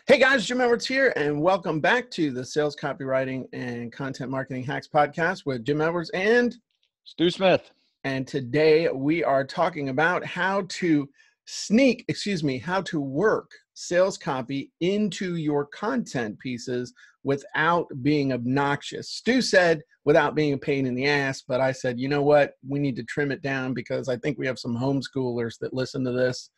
Hey guys, Jim Edwards here, and welcome back to the Sales Copywriting and Content Marketing Hacks podcast with Jim Edwards and Stu Smith. And today we are talking about how to work sales copy into your content pieces without being obnoxious. Stu said without being a pain in the ass, but I said, you know what? We need to trim it down because I think we have some homeschoolers that listen to this,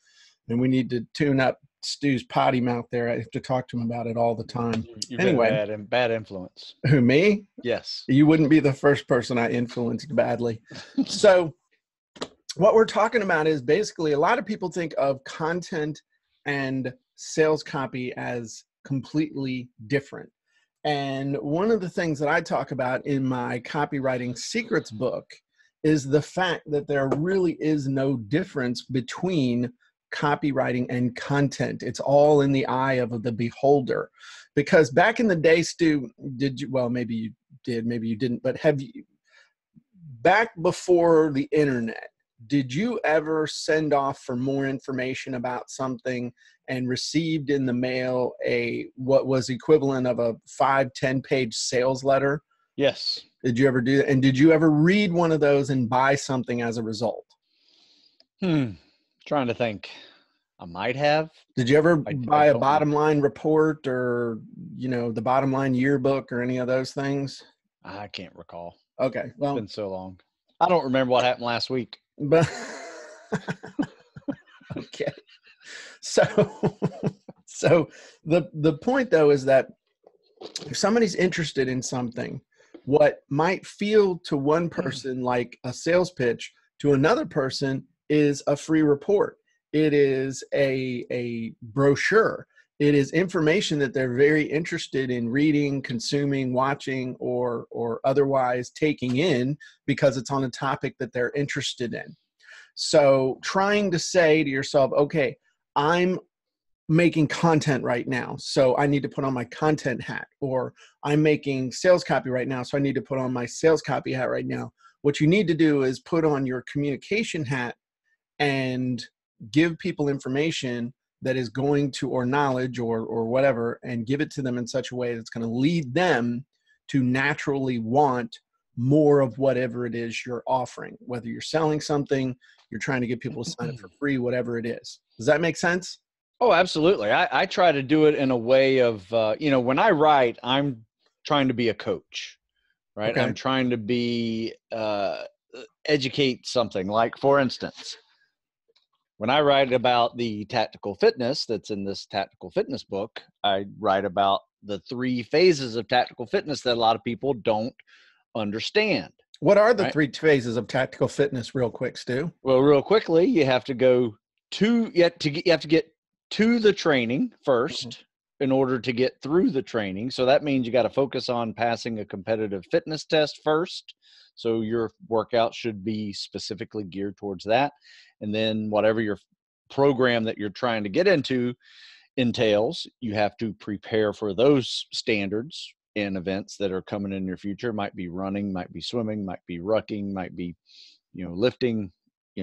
and we need to tune up Stu's potty mouth there. I have to talk to him about it all the time. You've anyway, been bad influence. Who, me? Yes. You wouldn't be the first person I influenced badly. So what we're talking about is basically a lot of people think of content and sales copy as completely different. And one of the things that I talk about in my Copywriting Secrets book is the fact that there really is no difference between copywriting and content. It's all in the eye of the beholder. Because back in the day, Stu, maybe you did, maybe you didn't, but back before the internet, did you ever send off for more information about something and received in the mail what was equivalent of a 5-10 page sales letter? Yes. Did you ever do that? And did you ever read one of those and buy something as a result? Trying to think. I might have. Did you ever buy a bottom line report or, the bottom line yearbook or any of those things? I can't recall. Okay. Well, it's been so long. I don't remember what happened last week. But okay. So the point though is that if somebody's interested in something, what might feel to one person like a sales pitch, to another person is a free report. It is a brochure. It is information that they're very interested in reading, consuming, watching, or otherwise taking in because it's on a topic that they're interested in. So trying to say to yourself, okay, I'm making content right now, so I need to put on my content hat, or I'm making sales copy right now, so I need to put on my sales copy hat right now. What you need to do is put on your communication hat and give people information that is going to, or knowledge or whatever, and give it to them in such a way that's going to lead them to naturally want more of whatever it is you're offering, whether you're selling something, you're trying to get people to sign up for free, whatever it is. Does that make sense? Oh, absolutely. I try to do it in a way of, when I write, I'm trying to be a coach, right? Okay. I'm trying to be, educate something. Like, for instance, when I write about the tactical fitness that's in this tactical fitness book, I write about the 3 phases of tactical fitness that a lot of people don't understand. What are the 3 phases of tactical fitness, real quick, Stu? Well, real quickly, you have to get to the training first in order to get through the training. So that means you got to focus on passing a competitive fitness test first. So your workout should be specifically geared towards that. And then whatever your program that you're trying to get into entails, you have to prepare for those standards and events that are coming in your future. Might be running, might be swimming, might be rucking, might be, lifting,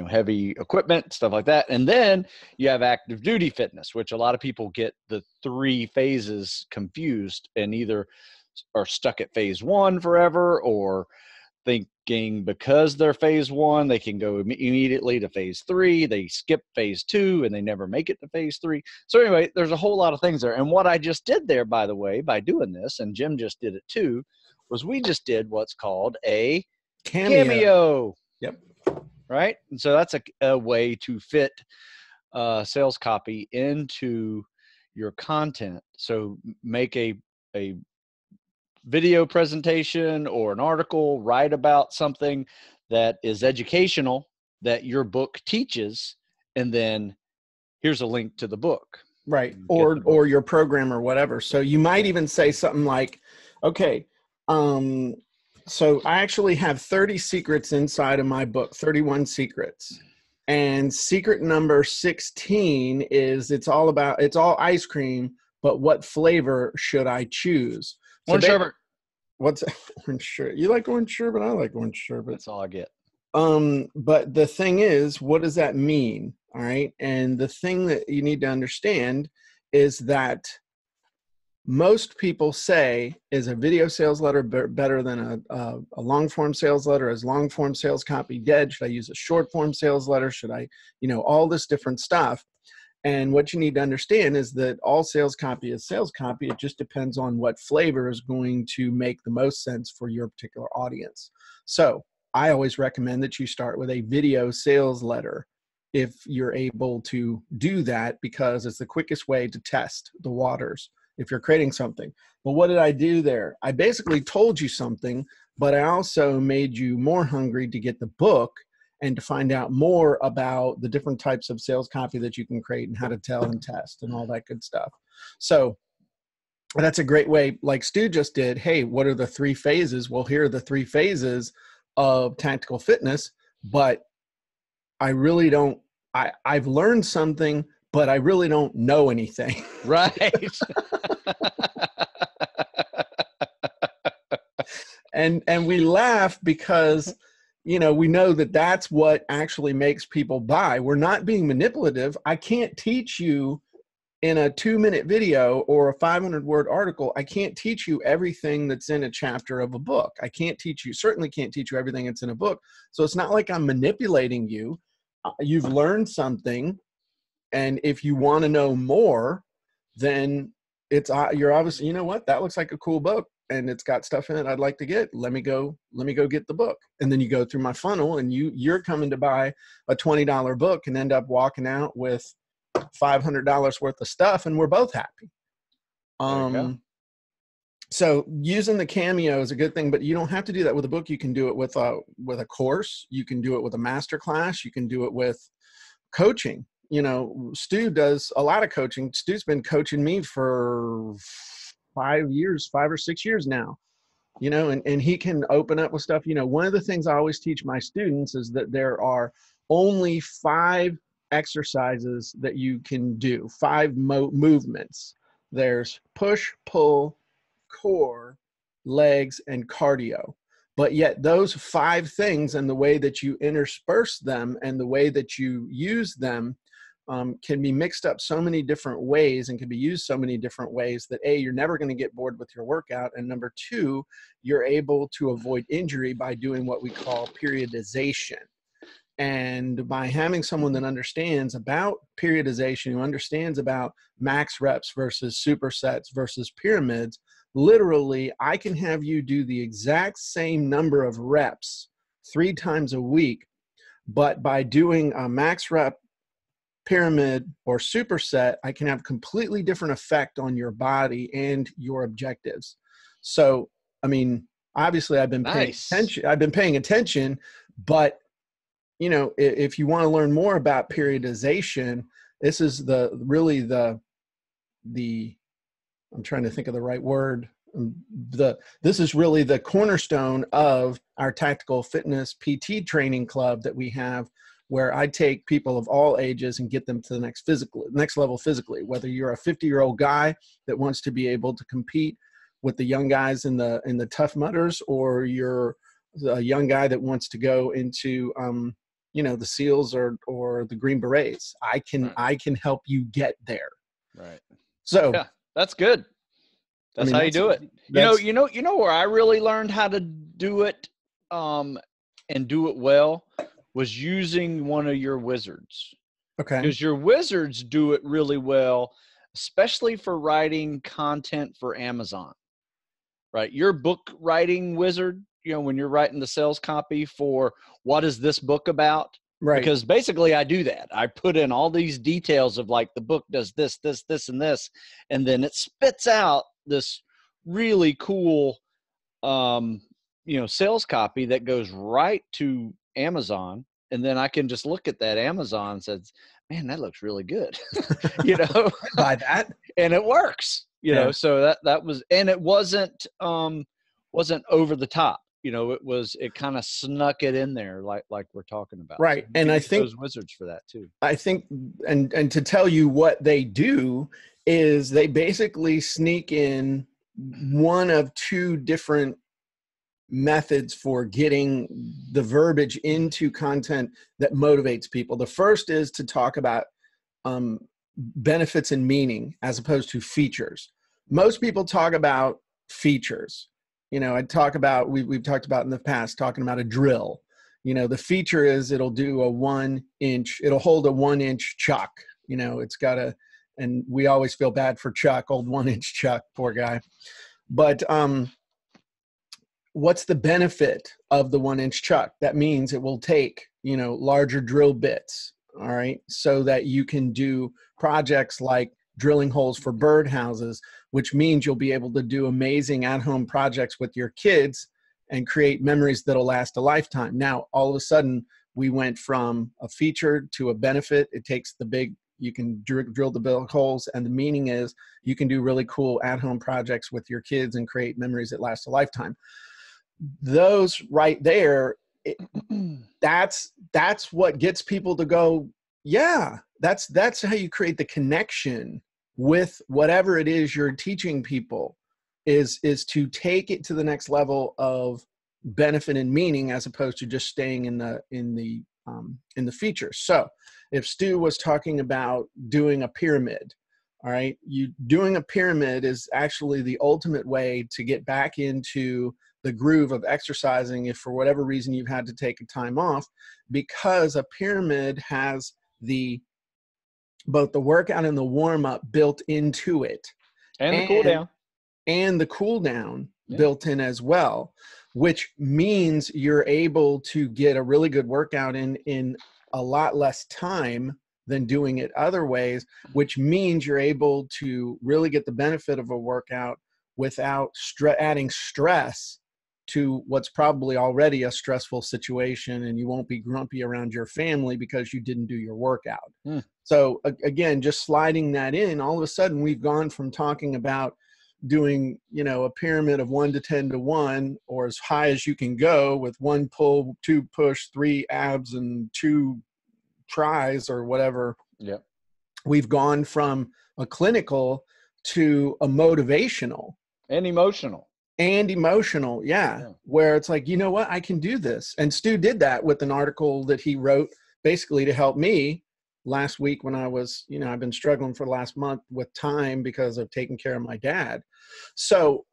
heavy equipment, stuff like that. And then you have active duty fitness, which a lot of people get the 3 phases confused and either are stuck at phase 1 forever, or thinking because they're phase 1, they can go immediately to phase 3. They skip phase 2 and they never make it to phase 3. So anyway, there's a whole lot of things there. And what I just did there, by the way, by doing this, and Jim just did it too, was we just did what's called a cameo. Yep. Right. And so that's a way to fit sales copy into your content. So make a video presentation or an article, write about something that is educational that your book teaches, and then here's a link to the book. Right. Or your program or whatever. So you might even say something like, okay, so I actually have 30 secrets inside of my book, 31 secrets. And secret number 16 is it's all ice cream, but what flavor should I choose? Orange sherbet. What's orange sherbet? You like orange sherbet? I like orange sherbet. That's all I get. But the thing is, what does that mean? All right. And the thing that you need to understand is that most people say, is a video sales letter better than a long form sales letter? Is long form sales copy dead? Should I use a short form sales letter? Should I, all this different stuff. And what you need to understand is that all sales copy is sales copy. It just depends on what flavor is going to make the most sense for your particular audience. So I always recommend that you start with a video sales letter if you're able to do that, because it's the quickest way to test the waters if you're creating something. But what did I do there? I basically told you something, but I also made you more hungry to get the book and to find out more about the different types of sales copy that you can create and how to tell and test and all that good stuff. So that's a great way, like Stu just did. Hey, what are the 3 phases? Well, here are the 3 phases of tactical fitness, but I really don't, I've learned something, but I really don't know anything. Right. And we laugh because, we know that that's what actually makes people buy. We're not being manipulative. I can't teach you in a 2-minute video or a 500-word article. I can't teach you everything that's in a chapter of a book. I certainly can't teach you everything that's in a book. So it's not like I'm manipulating you. You've learned something. And if you want to know more, then you're obviously, you know what, that looks like a cool book and it's got stuff in it I'd like to get. Let me go get the book. And then you go through my funnel and you're coming to buy a $20 book and end up walking out with $500 worth of stuff, and we're both happy. So using the Cameo is a good thing, but you don't have to do that with a book. You can do it with a course. You can do it with a master class. You can do it with coaching. Stu does a lot of coaching. Stu's been coaching me for 5 or 6 years now, and he can open up with stuff. One of the things I always teach my students is that there are only 5 exercises that you can do, 5 movements. There's push, pull, core, legs, and cardio. But yet those 5 things and the way that you intersperse them and the way that you use them can be mixed up so many different ways and can be used so many different ways that A, you're never going to get bored with your workout. And number 2, you're able to avoid injury by doing what we call periodization. And by having someone that understands about periodization, who understands about max reps versus supersets versus pyramids, literally, I can have you do the exact same number of reps 3 times a week, but by doing a max rep, pyramid, or superset, I can have completely different effect on your body and your objectives. So, I mean, obviously I've been paying attention, but if you want to learn more about periodization, this is I'm trying to think of the right word. This is really the cornerstone of our tactical fitness PT training club that we have, where I take people of all ages and get them to the next level physically. Whether you're a 50-year-old guy that wants to be able to compete with the young guys in the Tough Mudders, or you're a young guy that wants to go into the SEALs or the Green Berets, I can help you get there. Right. So yeah, that's good. That's how you do it. You know where I really learned how to do it and do it well was using one of your wizards. Okay. Because your wizards do it really well, especially for writing content for Amazon. Right? Your book writing wizard, when you're writing the sales copy for what is this book about? Right. Because basically I do that. I put in all these details of like the book does this, this, this, and this, and then it spits out this really cool, sales copy that goes right to Amazon. And then I can just look at that Amazon and says, man, that looks really good. Buy that. And it works, so that was, and it wasn't over the top. It kind of snuck it in there like we're talking about. Right. So and I think those wizards for that too. I think, and to tell you what they do is they basically sneak in one of 2 different methods for getting the verbiage into content that motivates people. The first is to talk about benefits and meaning as opposed to features. most people talk about features. I talk about, we've talked about in the past, talking about a drill. The feature is it'll do it'll hold a 1-inch chuck. It's got and we always feel bad for Chuck, old 1-inch Chuck, poor guy. But what's the benefit of the 1-inch chuck? That means it will take, larger drill bits, all right, so that you can do projects like drilling holes for birdhouses, which means you'll be able to do amazing at-home projects with your kids and create memories that'll last a lifetime. Now, all of a sudden, we went from a feature to a benefit. It takes you can drill the big holes, and the meaning is you can do really cool at-home projects with your kids and create memories that last a lifetime. Those right there, that's what gets people to go, yeah, that's how you create the connection with whatever it is you're teaching people, is to take it to the next level of benefit and meaning, as opposed to just staying in the feature. So if Stu was talking about doing a pyramid, all right, doing a pyramid is actually the ultimate way to get back into the groove of exercising if for whatever reason you've had to take a time off, because a pyramid has both the workout and the warm-up built into it, and the cool down, and the cool down built in as well, which means you're able to get a really good workout in a lot less time than doing it other ways, which means you're able to really get the benefit of a workout without adding stress to what's probably already a stressful situation, and you won't be grumpy around your family because you didn't do your workout. So again, just sliding that in, all of a sudden we've gone from talking about doing, a pyramid of 1 to 10 to 1, or as high as you can go with 1 pull, 2 push, 3 abs, and 2 tries or whatever. Yep. We've gone from a clinical to a motivational and emotional. Yeah. Where it's like, you know what, I can do this. And Stu did that with an article that he wrote basically to help me last week when I was, I've been struggling for the last month with time because of taking care of my dad. So,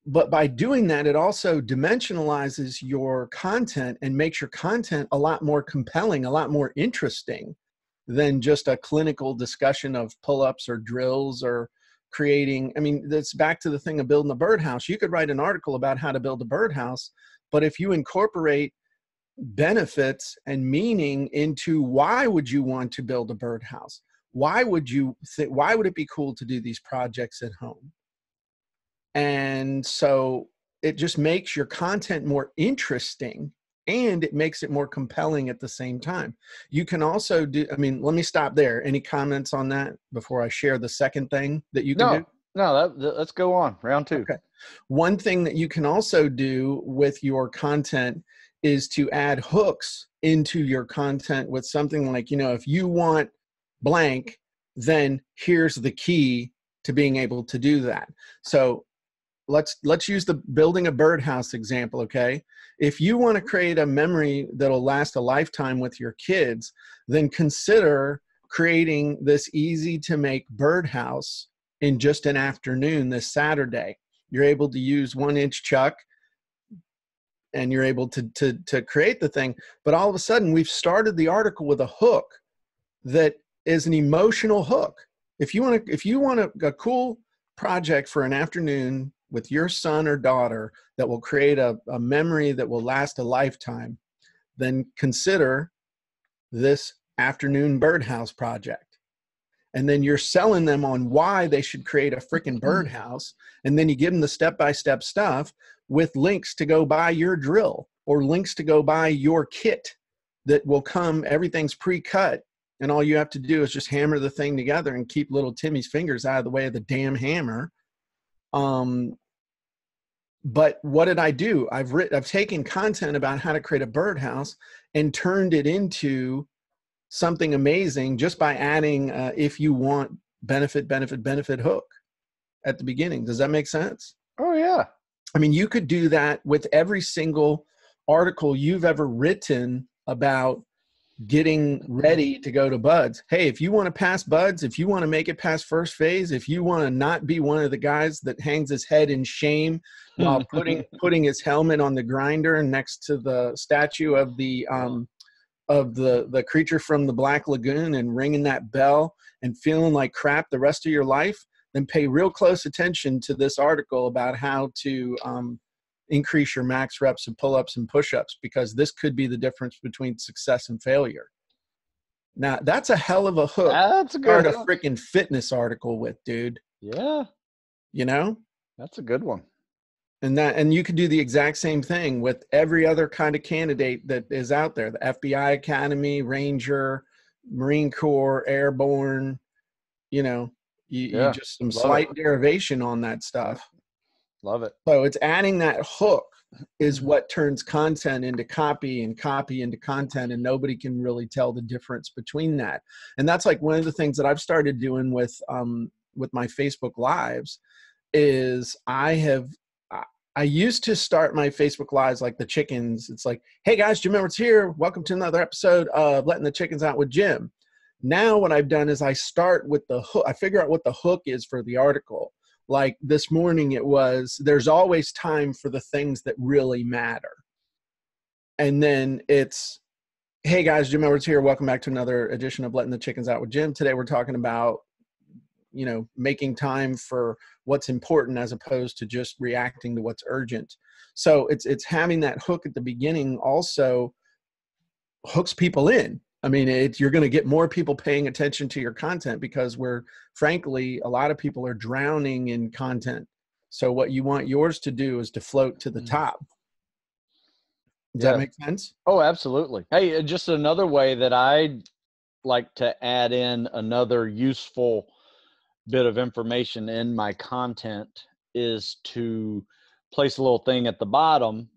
but by doing that, it also dimensionalizes your content and makes your content a lot more compelling, a lot more interesting than just a clinical discussion of pull-ups or drills or creating. I mean, that's back to the thing of building a birdhouse. You could write an article about how to build a birdhouse, but if you incorporate benefits and meaning into why would you want to build a birdhouse? Why would it be cool to do these projects at home? And so it just makes your content more interesting, and it makes it more compelling at the same time. You can also let me stop there. Any comments on that before I share the second thing that you can do? No, let's go on. Round 2. Okay. One thing that you can also do with your content is to add hooks into your content with something like, if you want blank, then here's the key to being able to do that. So let's use the building a birdhouse example, okay? If you want to create a memory that'll last a lifetime with your kids, then consider creating this easy to make birdhouse in just an afternoon this Saturday. You're able to use 1-inch chuck and you're able to create the thing. But all of a sudden we've started the article with a hook that is an emotional hook. If you want a cool project for an afternoon with your son or daughter that will create a memory that will last a lifetime, then consider this afternoon birdhouse project. And then you're selling them on why they should create a freaking birdhouse. And then you give them the step-by-step stuff with links to go buy your drill or links to go buy your kit that will come. Everything's pre-cut. And all you have to do is just hammer the thing together and keep little Timmy's fingers out of the way of the damn hammer. But what did I do? I've taken content about how to create a birdhouse and turned it into something amazing just by adding, if you want, benefit hook at the beginning. Does that make sense? Oh, yeah. I mean, you could do that with every single article you've ever written about getting ready to go to buds. Hey, if you want to pass buds, if you want to make it past first phase, if you want to not be one of the guys that hangs his head in shame while putting his helmet on the grinder next to the statue of the creature from the Black Lagoon and ringing that bell and feeling like crap the rest of your life, then pay real close attention to this article about how to increase your max reps and pull-ups and push-ups, because this could be the difference between success and failure. Now, that's a hell of a hook. That's a good Start a freaking fitness article with, dude. Yeah. You know? That's a good one. And you could do the exact same thing with every other kind of candidate that is out there. The FBI Academy, Ranger, Marine Corps, Airborne, you know, you just some slight derivation on that stuff. Love it. So it's adding that hook is what turns content into copy and copy into content, and nobody can really tell the difference between that. And that's like one of the things that I've started doing with my Facebook Lives is I used to start my Facebook Lives like the chickens. It's like, hey guys, Jim Edwards here. Welcome to another episode of Letting the Chickens Out with Jim. Now what I've done is I start with the hook. I figure out what the hook is for the article. Like this morning it was, there's always time for the things that really matter. And then it's, hey guys, Jim Edwards here. Welcome back to another edition of Letting the Chickens Out with Jim. Today we're talking about, you know, making time for what's important as opposed to just reacting to what's urgent. So it's having that hook at the beginning also hooks people in. I mean, you're going to get more people paying attention to your content because frankly, a lot of people are drowning in content. So what you want yours to do is to float to the top. Does that make sense? Oh, absolutely. Hey, just another way that I like to add in another useful bit of information in my content is to place a little thing at the bottom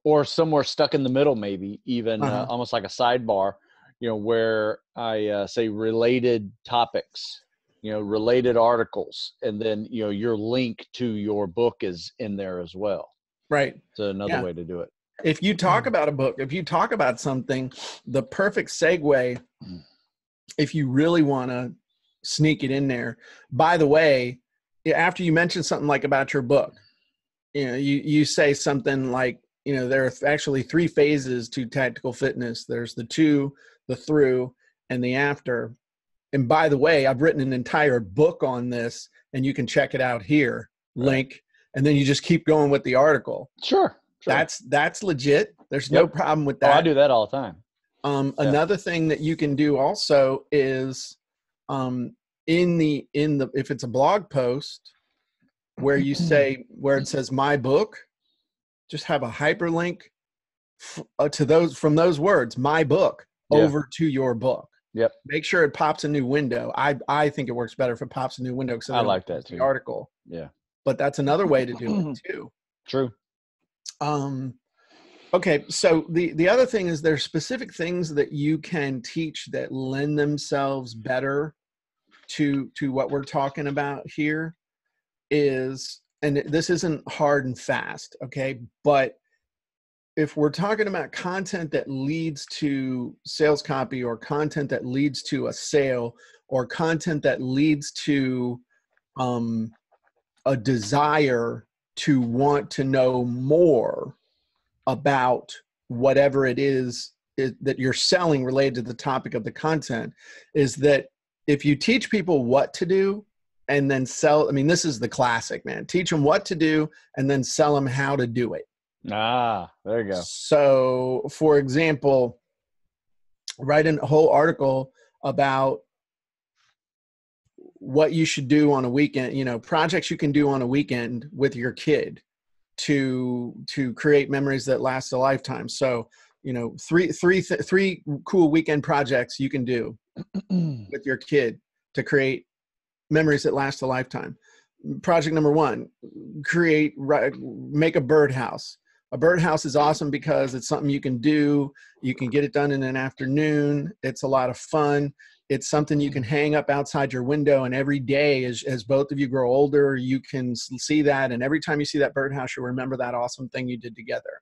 or somewhere stuck in the middle, maybe even almost like a sidebar, you know, where I say related topics, you know, related articles, and then, you know, your link to your book is in there as well. Right. So another way to do it. If you talk about a book, if you talk about something, the perfect segue, if you really want to sneak it in there, by the way, after you mention something like about your book, you know, you say something like, you know, there are actually 3 phases to tactical fitness. There's the to, the through, and the after. And by the way, I've written an entire book on this, and you can check it out here, link, and then you just keep going with the article. Sure. That's legit. There's no problem with that. Oh, I do that all the time. Another thing that you can do also is if it's a blog post where you say, where it says my book, just have a hyperlink from those words, my book, over to your book. Yep. Make sure it pops a new window. I think it works better if it pops a new window because I like that too. The article. Yeah. But that's another way to do it too. True. Okay. So the other thing is there's specific things that you can teach that lend themselves better to what we're talking about here is, and this isn't hard and fast. Okay. But if we're talking about content that leads to sales copy or content that leads to a sale or content that leads to a desire to want to know more about whatever it is that you're selling related to the topic of the content, is that if you teach people what to do and then sell, I mean, this is the classic, man. Teach them what to do and then sell them how to do it. Ah, there you go. So, for example, write a whole article about what you should do on a weekend, you know, projects you can do on a weekend with your kid to create memories that last a lifetime. So, you know, three cool weekend projects you can do with your kid to create memories that last a lifetime. Project number 1, make a birdhouse. A birdhouse is awesome because it's something you can do. You can get it done in an afternoon. It's a lot of fun. It's something you can hang up outside your window, and every day as both of you grow older, you can see that. And every time you see that birdhouse, you'll remember that awesome thing you did together.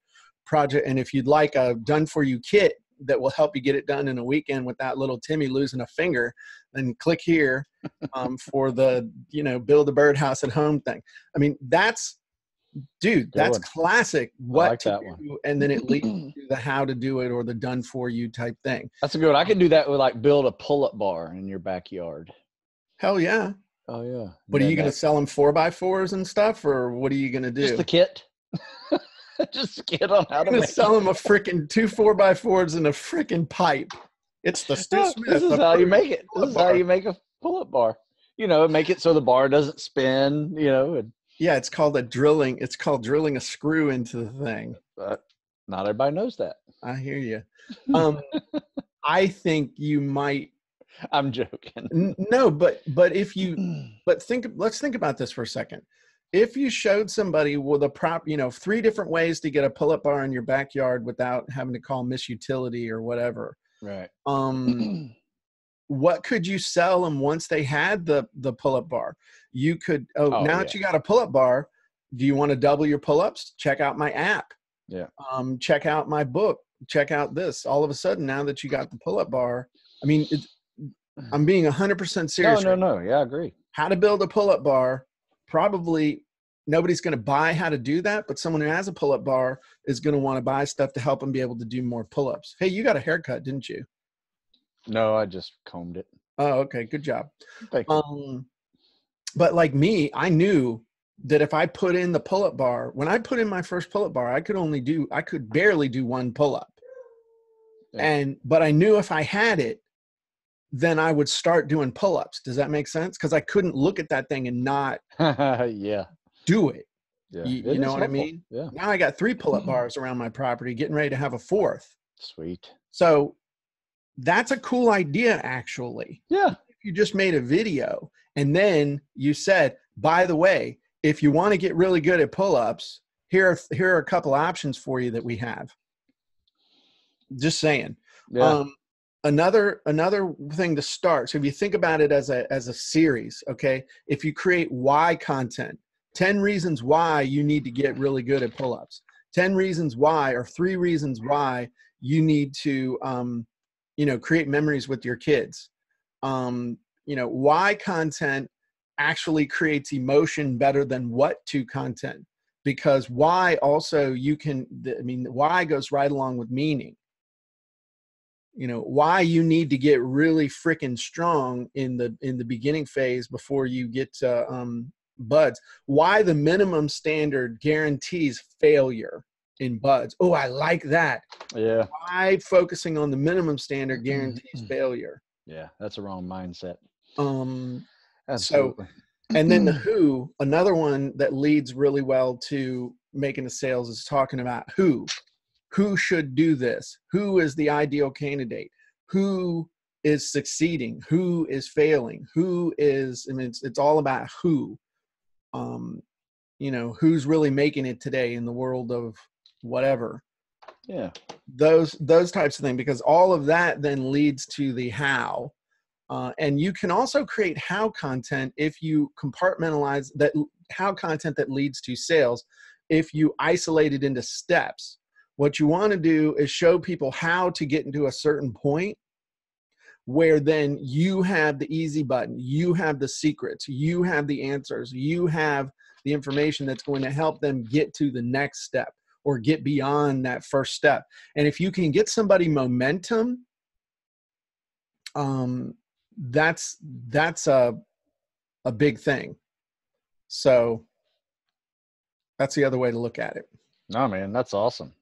And if you'd like a done for you kit, that will help you get it done in a weekend without little Timmy losing a finger, then click here for the, build a birdhouse at home thing. I mean, that's classic. What like to that do, one. and then it leads to the how to do it or the done for you type thing. That's a good one. I can do that with like build a pull-up bar in your backyard. Hell yeah. Oh yeah. What are you going to sell them 4x4s and stuff, or what are you going to do? Just the kit. Just a kit on how to make sell them a freaking 2 4x4s and a freaking pipe. It's the Stu Smith. This is how you make it. This is how you make a pull-up bar. Make it so the bar doesn't spin. Yeah, it's called drilling. It's called drilling a screw into the thing. But not everybody knows that. I hear you. I think you might. I'm joking. No, but let's think about this for a second. If you showed somebody with a 3 different ways to get a pull-up bar in your backyard without having to call Miss Utility or whatever, right? What could you sell them once they had the pull-up bar? You could. That you got a pull-up bar, do you want to double your pull-ups? Check out my app. Yeah. Check out my book. Check out this. All of a sudden, now that you got the pull-up bar, I mean, I'm being 100% serious. No. Yeah, I agree. How to build a pull-up bar. Probably nobody's going to buy how to do that, but someone who has a pull-up bar is going to want to buy stuff to help them be able to do more pull-ups. Hey, you got a haircut, didn't you? No, I just combed it. Oh, okay. Good job. Thank you. But like me, I knew that if I put in the pull-up bar, when I put in my first pull-up bar, I could barely do 1 pull-up. Yeah. But I knew if I had it, then I would start doing pull-ups. Does that make sense? Because I couldn't look at that thing and not do it. Yeah. You know what I mean? Yeah. Now I got 3 pull-up bars around my property, getting ready to have a 4th. Sweet. So that's a cool idea, actually. Yeah. If you just made a video and then you said, by the way, if you want to get really good at pull-ups, here are a couple options for you that we have. Just saying. Yeah. Another thing to start. So if you think about it as a series, okay, if you create why content, 10 reasons why you need to get really good at pull-ups, 10 reasons why, or 3 reasons why you need to, create memories with your kids. Why content actually creates emotion better than what to content, because why also why goes right along with meaning. Why you need to get really freaking strong in the beginning phase before you get to buds. Why the minimum standard guarantees failure in buds. Oh, I like that. Yeah. Why focusing on the minimum standard guarantees failure. Yeah, that's a wrong mindset. Absolutely. And then the who, another one that leads really well to making the sales, is talking about who should do this, who is the ideal candidate, who is succeeding, who is failing, it's all about who, who's really making it today in the world of whatever. Yeah. Those types of things, because all of that then leads to the how. And you can also create how content if you compartmentalize that how content that leads to sales, if you isolate it into steps. What you want to do is show people how to get into a certain point where then you have the easy button, you have the secrets, you have the answers, you have the information that's going to help them get to the next step or get beyond that first step. And if you can get somebody momentum, that's a big thing. So that's the other way to look at it. No, man, that's awesome.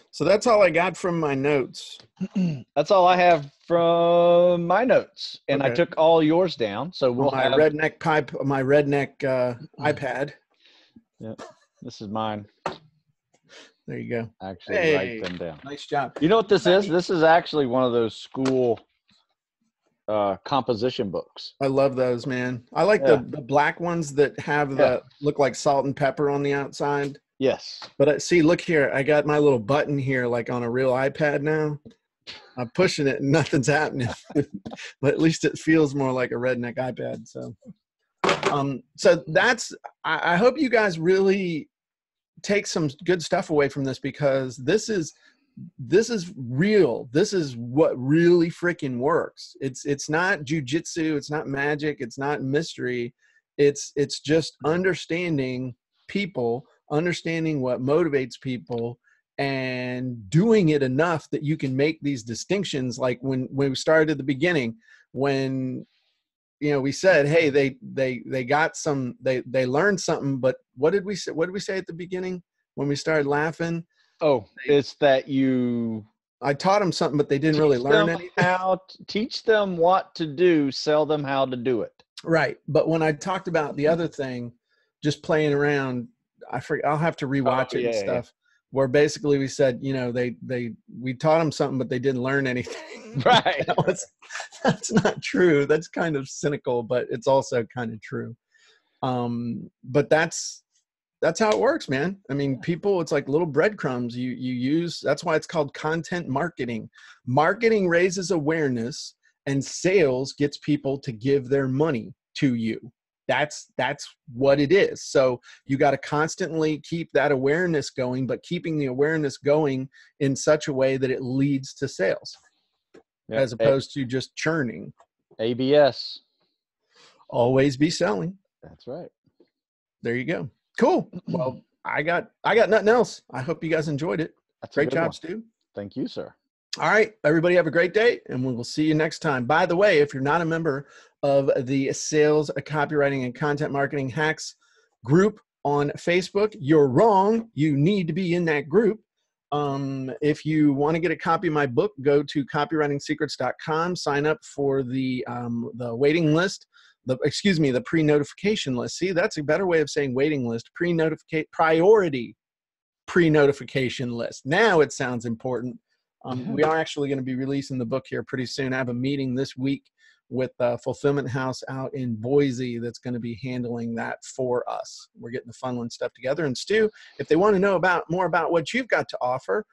So that's all I got from my notes. That's all I have from my notes, and okay. I took all yours down. So we'll my have redneck iPad. Yeah, this is mine. There you go. Actually, write them down. Nice job. You know what this is? This is actually one of those school composition books. I love those, man. I like the black ones that have look like salt and pepper on the outside. Yes. But see, look here. I got my little button here like on a real iPad now. I'm pushing it and nothing's happening. But at least it feels more like a redneck iPad. So that's I hope you guys really take some good stuff away from this, because this is this is real. This is what really freaking works. It's not jujitsu. It's not magic. It's not mystery. It's just understanding people, understanding what motivates people, and doing it enough that you can make these distinctions. Like when we started at the beginning, when we said, hey, they got some, they learned something, but what did we say at the beginning when we started laughing? Oh, it's that I taught them something, but they didn't really learn anything. Teach them what to do, sell them how to do it. Right. But when I talked about the other thing, just playing around, I forget, I'll have to rewatch it and stuff. Where basically we said, we taught them something, but they didn't learn anything. Right. That's not true. That's kind of cynical, but it's also kind of true. But that's how it works, man. I mean, people, it's like little breadcrumbs you use. That's why it's called content marketing. Marketing raises awareness, and sales gets people to give their money to you. That's what it is. So you got to constantly keep that awareness going, but keeping the awareness going in such a way that it leads to sales, as opposed to just churning. ABS. Always be selling. That's right. There you go. Cool. Well, I got nothing else. I hope you guys enjoyed it. Great job, Stu. Thank you, sir. All right, everybody have a great day, and we will see you next time. By the way, if you're not a member of the Sales, Copywriting, and Content Marketing Hacks group on Facebook, you're wrong. You need to be in that group. If you want to get a copy of my book, go to copywritingsecrets.com, sign up for the waiting list. The pre-notification list. See, that's a better way of saying waiting list. Priority pre-notification list. Now it sounds important. We are actually going to be releasing the book here pretty soon. I have a meeting this week with Fulfillment House out in Boise that's going to be handling that for us. We're getting the funnel and stuff together. And Stu, if they want to know more about what you've got to offer,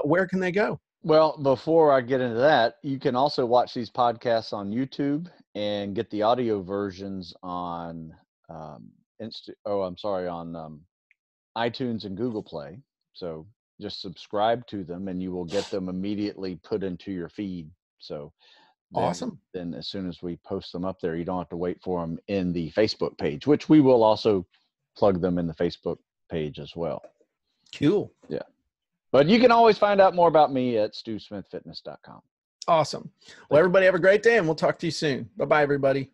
where can they go? Well, before I get into that, you can also watch these podcasts on YouTube and get the audio versions on on iTunes and Google Play. So just subscribe to them and you will get them immediately put into your feed. So awesome. Then as soon as we post them up there, you don't have to wait for them in the Facebook page, which we will also plug them in the Facebook page as well. Cool. Yeah. But you can always find out more about me at StuSmithFitness.com. Awesome. Well, everybody have a great day, and we'll talk to you soon. Bye-bye, everybody.